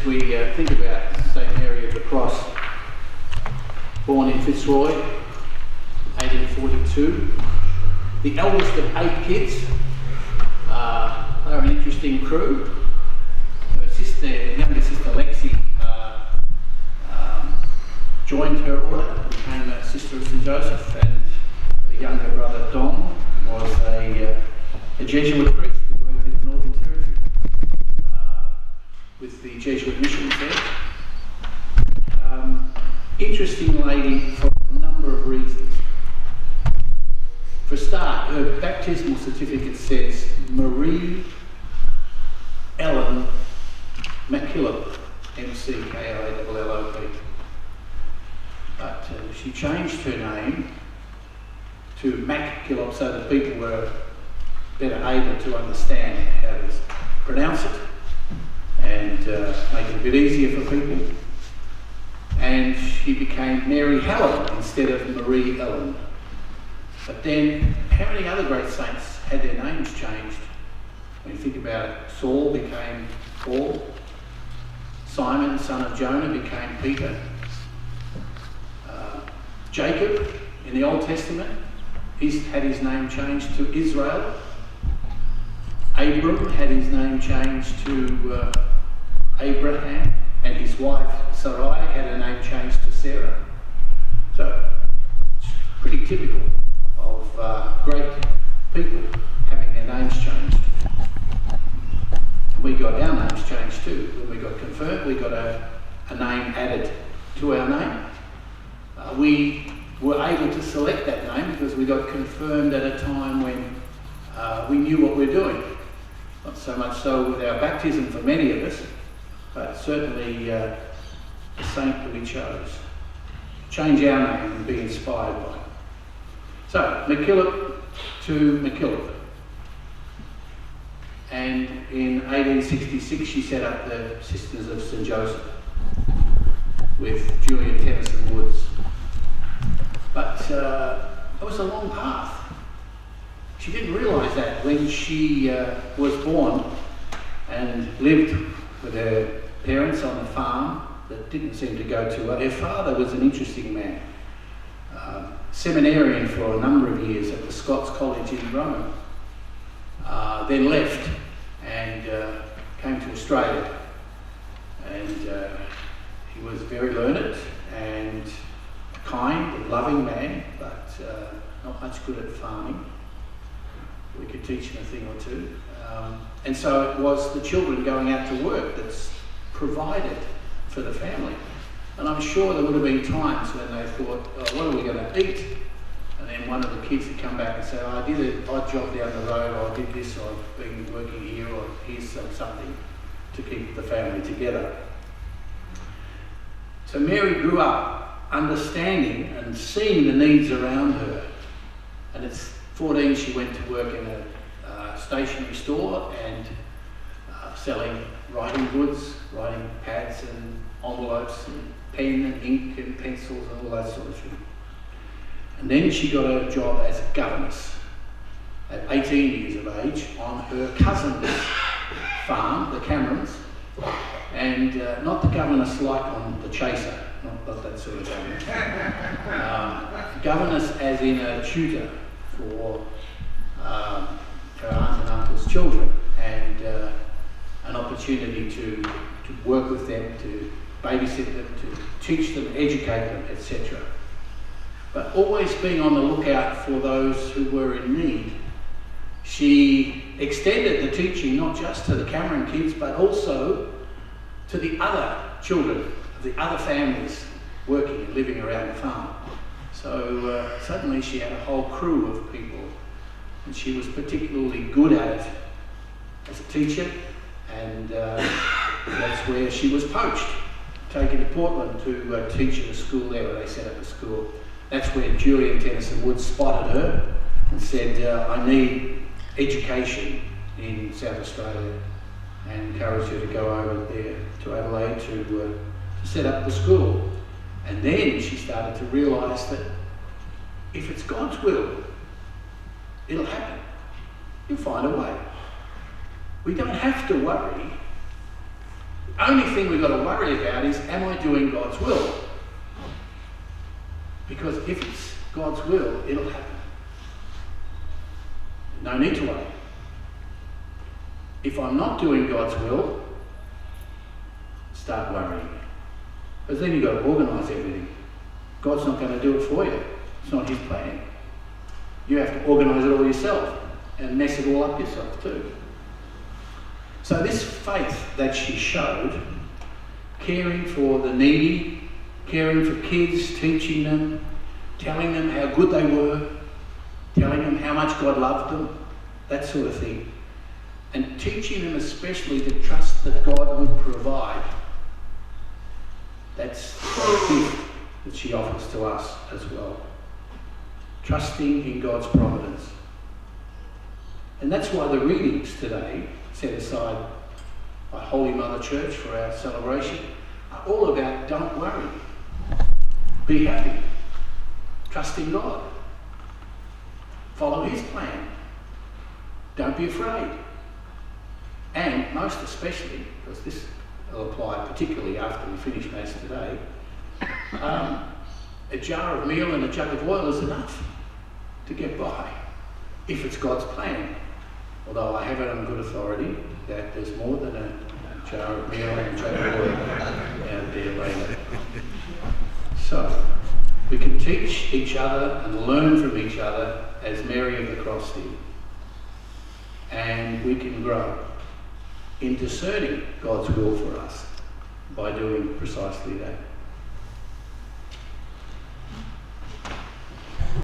we think about St Mary of the Cross, born in Fitzroy, 1842, the eldest of 8 kids. They're an interesting crew. Her sister, younger sister Lexi, joined her order, became a sister of St Joseph, and her younger brother Don was a Jesuit priest who worked in the Northern Territory with the Jesuit missions there. Interesting lady for a number of reasons. For a start, her baptismal certificate says Mary Ellen MacKillop, MacKillop. But she changed her name to MacKillop so that people were better able to understand how to pronounce it and make it a bit easier for people. And she became Mary Helen instead of Marie Ellen. But then, how many other great saints had their names changed? When you think about it, Saul became Paul, Simon, son of Jonah, became Peter. Jacob, in the Old Testament, he's had his name changed to Israel. Abram had his name changed to Abraham, and his wife Sarai had her name changed to Sarah. So, it's pretty typical of great people having their names changed. And we got our names changed too. When we got confirmed, we got a name added to our name. We were able to select that name because we got confirmed at a time when we knew what we were doing. Not so much so with our baptism for many of us, but certainly the saint that we chose. Change our name and be inspired by it. So, MacKillop to MacKillop. And in 1866 she set up the Sisters of St Joseph with Julian Tennyson Woods. But it was a long path. She didn't realise that when she was born and lived with her parents on a farm that didn't seem to go too well. Her father was an interesting man, seminarian for a number of years at the Scots College in Rome, then left and came to Australia. And he was very learned and kind and loving man, but not much good at farming. We could teach him a thing or two. And so it was the children going out to work that's provided for the family. And I'm sure there would have been times when they thought, oh, what are we going to eat? And then one of the kids would come back and say, oh, I did an odd job down the road, or I did this, or I've been working here, or here's something to keep the family together. So Mary grew up understanding and seeing the needs around her. And at 14 she went to work in a stationery store and selling writing goods, writing pads and envelopes and pen and ink and pencils and all that sort of thing. And then she got a job as a governess at 18 years of age on her cousin's farm, the Camerons, and not the governess like on the Chaser, not that sort of governess. Governess as in a tutor for her aunt and uncle's children, and an opportunity to work with them, to babysit them, to teach them, educate them, etc. But always being on the lookout for those who were in need. She extended the teaching not just to the Cameron kids, but also to the other children of the other families working and living around the farm. So suddenly she had a whole crew of people, and she was particularly good at it as a teacher, and that's where she was poached, taken to Portland to teach at a school there, where they set up a school. That's where Julian Tennyson Woods spotted her and said, I need education in South Australia, and encouraged her to go over there to Adelaide to set up the school. And then she started to realise that if it's God's will, it'll happen. You'll find a way. We don't have to worry The only thing we've got to worry about is, am I doing God's will? Because if it's God's will, it'll happen. No need to worry. If I'm not doing God's will, start worrying. Because then you've got to organise everything. God's not going to do it for you. It's not his plan. You have to organise it all yourself and mess it all up yourself too. So this faith that she showed, caring for the needy, caring for kids, teaching them, telling them how good they were, telling them how much God loved them, that sort of thing. And teaching them especially to trust that God would provide. That's the gift that she offers to us as well. Trusting in God's providence. And that's why the readings today, set aside by Holy Mother Church for our celebration, are all about don't worry. Be happy. Trust in God. Follow his plan. Don't be afraid. And most especially, because this will apply particularly after we finish Mass today, a jar of meal and a jug of oil is enough to get by, if it's God's plan. Although I have it on good authority that there's more than a jar of meal and a jug of oil out there later. So, we can teach each other and learn from each other as Mary of the Cross did. And we can grow in discerning God's will for us by doing precisely that.